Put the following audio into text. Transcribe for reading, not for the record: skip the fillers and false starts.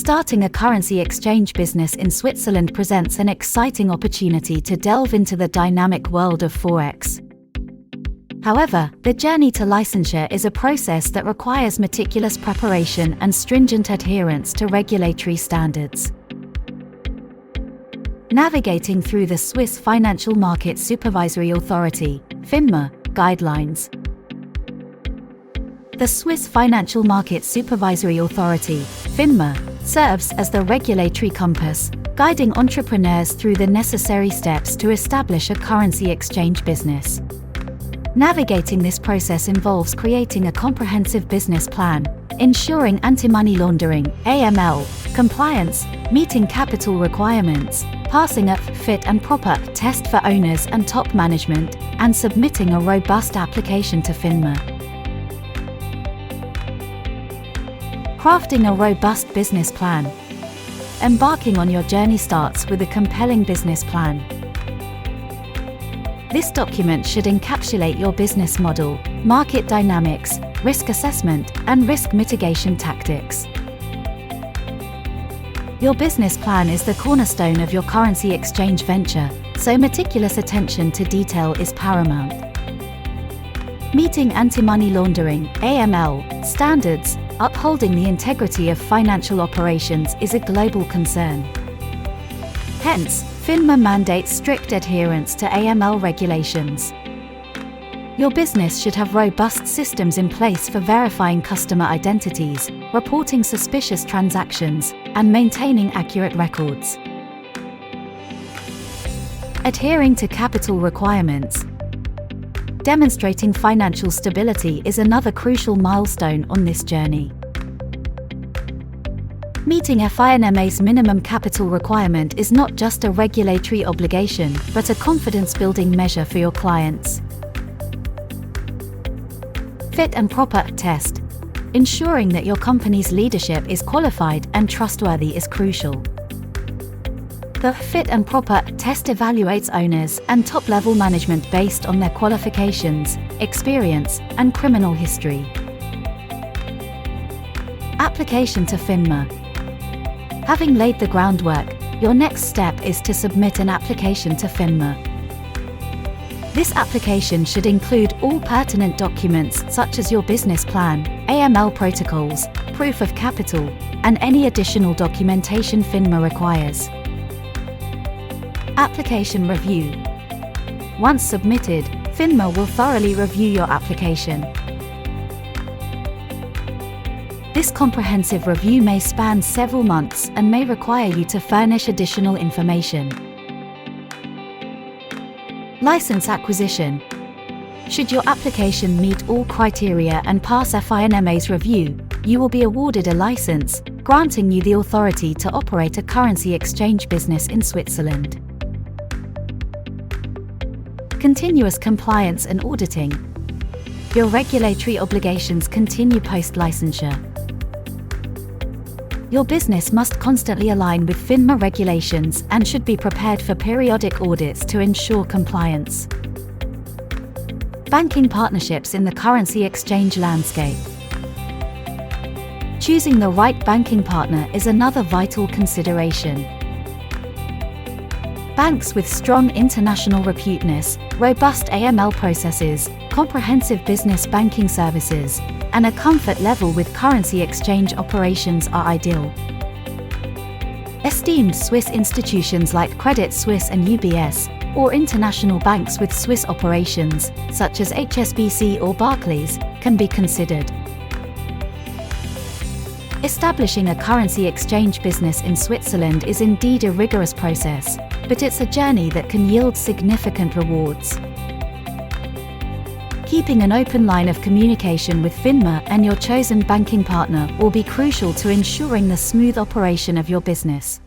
Starting a currency exchange business in Switzerland presents an exciting opportunity to delve into the dynamic world of forex. However, the journey to licensure is a process that requires meticulous preparation and stringent adherence to regulatory standards. Navigating through the Swiss Financial Market Supervisory Authority (FINMA) guidelines. The Swiss Financial Market Supervisory Authority (FINMA) serves as the regulatory compass, guiding entrepreneurs through the necessary steps to establish a currency exchange business. Navigating this process involves creating a comprehensive business plan, ensuring anti-money laundering (AML) compliance, meeting capital requirements, passing a fit and proper test for owners and top management, and submitting a robust application to FINMA. Crafting a robust business plan. Embarking on your journey starts with a compelling business plan. This document should encapsulate your business model, market dynamics, risk assessment, and risk mitigation tactics. Your business plan is the cornerstone of your currency exchange venture, so meticulous attention to detail is paramount. Meeting anti-money laundering (AML) standards, upholding the integrity of financial operations is a global concern. Hence, FINMA mandates strict adherence to AML regulations. Your business should have robust systems in place for verifying customer identities, reporting suspicious transactions, and maintaining accurate records. Adhering to capital requirements. Demonstrating financial stability is another crucial milestone on this journey. Meeting FINMA's minimum capital requirement is not just a regulatory obligation, but a confidence-building measure for your clients. Fit and proper test. Ensuring that your company's leadership is qualified and trustworthy is crucial. The fit and proper test evaluates owners and top-level management based on their qualifications, experience, and criminal history. Application to FINMA. Having laid the groundwork, your next step is to submit an application to FINMA. This application should include all pertinent documents such as your business plan, AML protocols, proof of capital, and any additional documentation FINMA requires. Application review. Once submitted, FINMA will thoroughly review your application. This comprehensive review may span several months and may require you to furnish additional information. License acquisition. Should your application meet all criteria and pass FINMA's review, you will be awarded a license, granting you the authority to operate a currency exchange business in Switzerland. Continuous compliance and auditing. Your regulatory obligations continue post-licensure. Your business must constantly align with FINMA regulations and should be prepared for periodic audits to ensure compliance. Banking partnerships in the currency exchange landscape. Choosing the right banking partner is another vital consideration. Banks with strong international reputeness, robust AML processes, comprehensive business banking services, and a comfort level with currency exchange operations are ideal. Esteemed Swiss institutions like Credit Suisse and UBS, or international banks with Swiss operations, such as HSBC or Barclays, can be considered. Establishing a currency exchange business in Switzerland is indeed a rigorous process, but it's a journey that can yield significant rewards. Keeping an open line of communication with FINMA and your chosen banking partner will be crucial to ensuring the smooth operation of your business.